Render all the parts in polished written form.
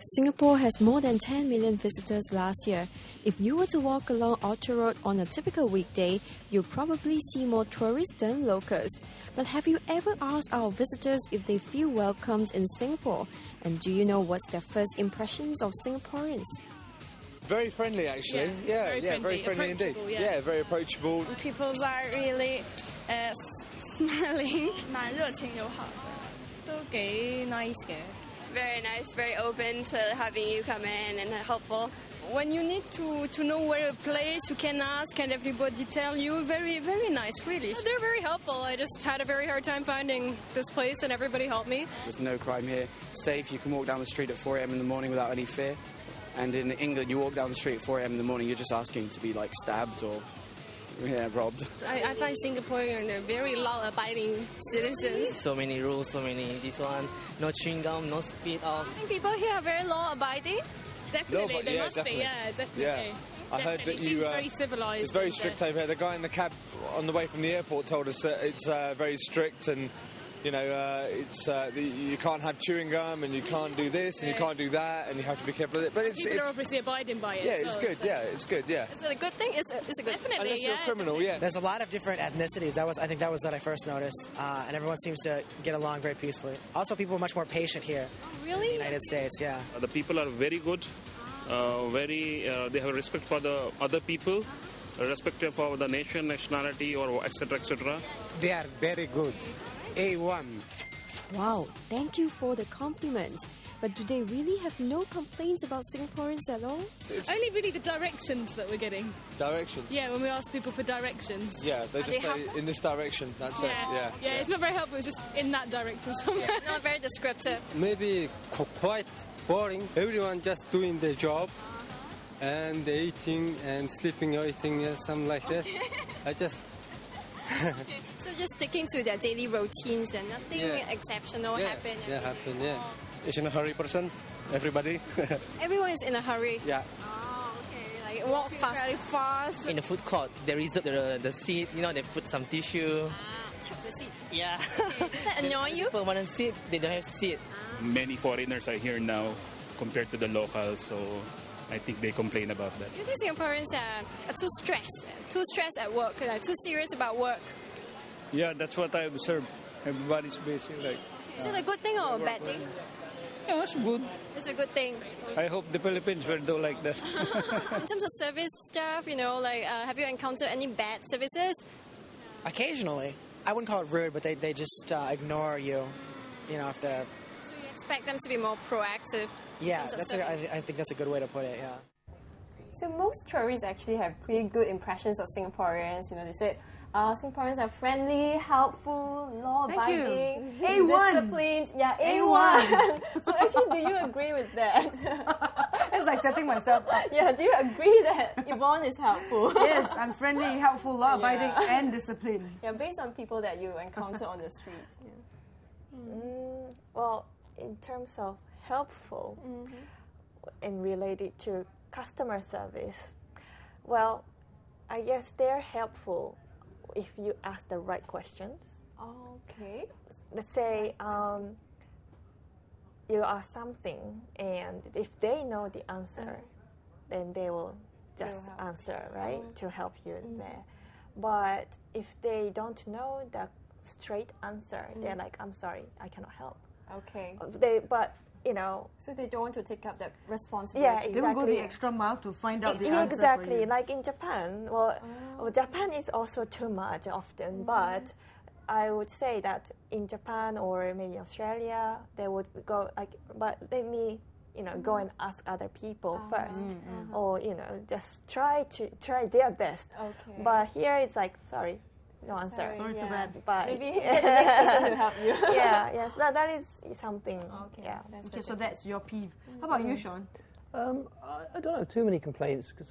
Singapore has more than 10 million visitors last year. If you were to walk along Orchard Road on a typical weekday, you'll probably see more tourists than locals. But have you ever asked our visitors if they feel welcomed in Singapore? And do you know what's their first impressions of Singaporeans? Very friendly, actually. Very friendly indeed. Yeah, very approachable. People are really smiling. 蠻熱情友好嘅，都幾 nice 嘅。 Very nice, very open to having you come in and helpful. When you need to know where a place, you can ask and everybody tell you. Very, very nice, really. They're very helpful. I just had a very hard time finding this place and everybody helped me. There's no crime here. Safe, you can walk down the street at 4 a.m. in the morning without any fear. And in England, you walk down the street at 4 a.m. in the morning, you're just asking to be, like, stabbed or robbed. I find Singaporean very law-abiding citizens. So many rules, so many this one. No chewing gum, no spit off. I think people here are very law-abiding. Definitely, they must be, definitely. Yeah. I heard that you... Seems very civilised. It's very strict over here. The guy in the cab on the way from the airport told us that it's very strict and... You know, you can't have chewing gum, and you can't do this, and you can't do that, and you have to be careful of it. But it's people are obviously abiding by it. Yeah, it's good. Yeah, it's good. Yeah. Is it a good thing? It's a good Definitely, Unless you're a criminal, yeah. There's a lot of different ethnicities. I think that was that I first noticed, and everyone seems to get along very peacefully. Also, people are much more patient here. Oh, really? In the United States, yeah. The people are very good. They have respect for the other people, respect for the nation, nationality, or etc. etc. They are very good. A1. Wow, thank you for the compliment. But do they really have no complaints about Singaporeans at all? Only really the directions that we're getting. Directions? Yeah, when we ask people for directions. Yeah, they just say in this direction, that's it. Yeah, it's not very helpful, it's just in that direction somewhere. Yeah. Not very descriptive. Maybe quite boring. Everyone just doing their job and eating and sleeping or eating, something like that. I just... Okay. So just sticking to their daily routines and nothing exceptional happen. Is in a hurry person, everybody. Everyone is in a hurry. Yeah. Oh, okay. Like walk fast. Very fast. In the food court, they reserve the seat, they put some tissue. Choke the seat. Yeah. Okay. Does that annoy you? People want to sit, they don't have seat. Many foreigners are here now compared to the locals, so I think they complain about that. Do you think Singaporeans are too stressed at work, too serious about work? Yeah, that's what I observe. Everybody's busy. Is it a good thing or a bad thing? Yeah, it's good. It's a good thing. I hope the Philippines will do like that. In terms of service stuff, have you encountered any bad services? Occasionally. I wouldn't call it rude, but they just ignore you, if they're... So you expect them to be more proactive? Yeah, I think that's a good way to put it, yeah. So most tourists actually have pretty good impressions of Singaporeans. They said Singaporeans are friendly, helpful, law-abiding, disciplined. Yeah, A1. So actually, do you agree with that? It's like setting myself up. Yeah, do you agree that Yvonne is helpful? Yes, I'm friendly, helpful, law-abiding, and disciplined. Yeah, based on people that you encounter on the street. Well, in terms of helpful and related to customer service, well, I guess they're helpful if you ask the right questions. Okay. Let's say you ask something, and if they know the answer, then they will just answer, right, to help you there. But if they don't know the straight answer, they're like, I'm sorry, I cannot help. Okay. So they don't want to take up that responsibility. Yeah, exactly. They will go the extra mile to find out the answer. Exactly, like in Japan. Well, Japan is also too much often, but I would say that in Japan or maybe Australia, they would go but let me, go and ask other people first, or just try their best. Okay. But here it's like, sorry. No answer. Sorry, too bad. But maybe get the next person to help you. Yes, that is something. Okay. Yeah. Okay, so that's your peeve. How about you, Sean? I don't have too many complaints because,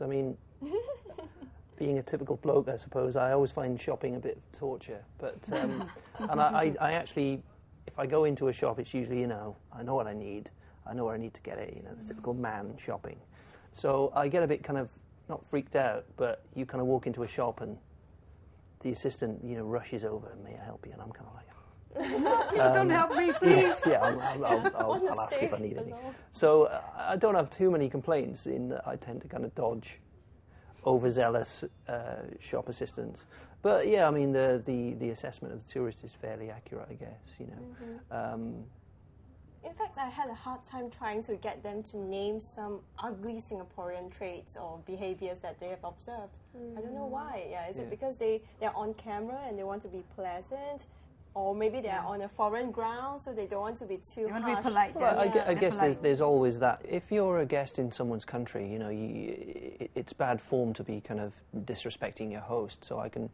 being a typical bloke, I suppose, I always find shopping a bit of torture. But and I actually, if I go into a shop, it's usually I know what I need. I know where I need to get it. The typical man shopping. So I get a bit kind of not freaked out, but you kind of walk into a shop and the assistant, rushes over, may I help you? And I'm kind of like, Please don't help me, please. Yes, yeah, I'll ask if I need any. So I don't have too many complaints in that I tend to kind of dodge overzealous shop assistants. But yeah, I mean the assessment of the tourist is fairly accurate, I guess. You know. In fact, I had a hard time trying to get them to name some ugly Singaporean traits or behaviors that they have observed. I don't know why. Yeah, is it because they're on camera and they want to be pleasant? Or maybe they're on a foreign ground, so they don't want to be too harsh. They want to be polite. Well, I guess there's always that. If you're a guest in someone's country, you know, it's bad form to be kind of disrespecting your host. So I can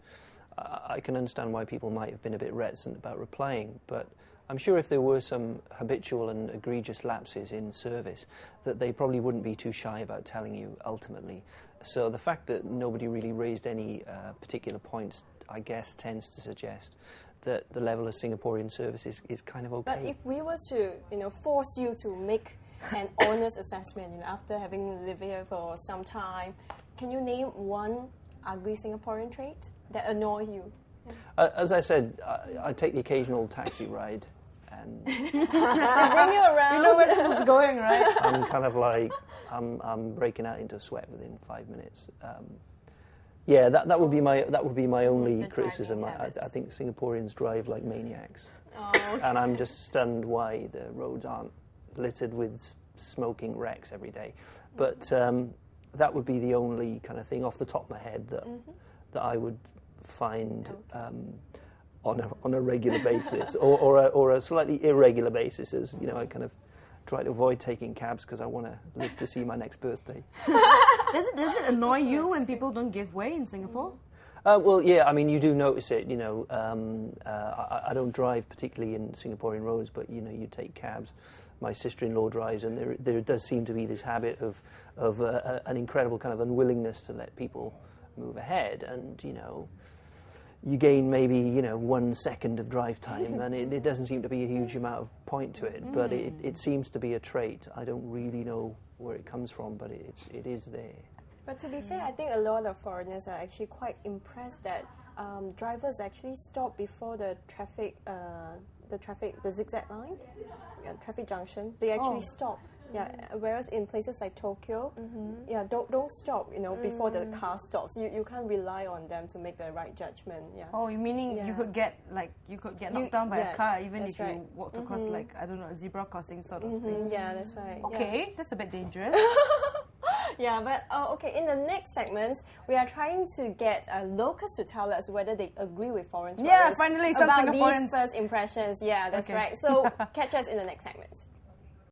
understand why people might have been a bit reticent about replying, but I'm sure if there were some habitual and egregious lapses in service, that they probably wouldn't be too shy about telling you ultimately. So the fact that nobody really raised any particular points, I guess, tends to suggest that the level of Singaporean service is kind of okay. But if we were to, force you to make an honest assessment, after having lived here for some time, can you name one ugly Singaporean trait that annoys you? As I said, I take the occasional taxi ride, and bring you around. You know where this is going, right? I'm kind of like I'm breaking out into a sweat within 5 minutes. Yeah, that would be my only criticism. I think Singaporeans drive like maniacs, and I'm just stunned why the roads aren't littered with smoking wrecks every day. But that would be the only kind of thing off the top of my head that I would find on a regular basis, or a slightly irregular basis. As you know, I kind of try to avoid taking cabs because I want to live to see my next birthday. Does it annoy you when people don't give way in Singapore? Well, yeah, I mean, you do notice it, you know. I don't drive particularly in Singaporean roads, but, you know, you take cabs. My sister-in-law drives, and there does seem to be this habit of an incredible kind of unwillingness to let people move ahead. And, you know, you gain maybe, 1 second of drive time, and it doesn't seem to be a huge amount of point to it, but it seems to be a trait. I don't really know where it comes from, but it is there. But to be fair, I think a lot of foreigners are actually quite impressed that drivers actually stop before the zigzag line, traffic junction. They actually stop. Yeah, whereas in places like Tokyo, don't stop, before the car stops. You can't rely on them to make the right judgment. Yeah. Oh, you meaning you could get knocked down by a car even if you walked across a zebra crossing sort of thing. Yeah, that's right. Okay, that's a bit dangerous. Yeah, but okay. In the next segment, we are trying to get locals to tell us whether they agree with foreign tourists. Yeah, finally some about Singaporeans. These first impressions. Yeah, that's right. So catch us in the next segment.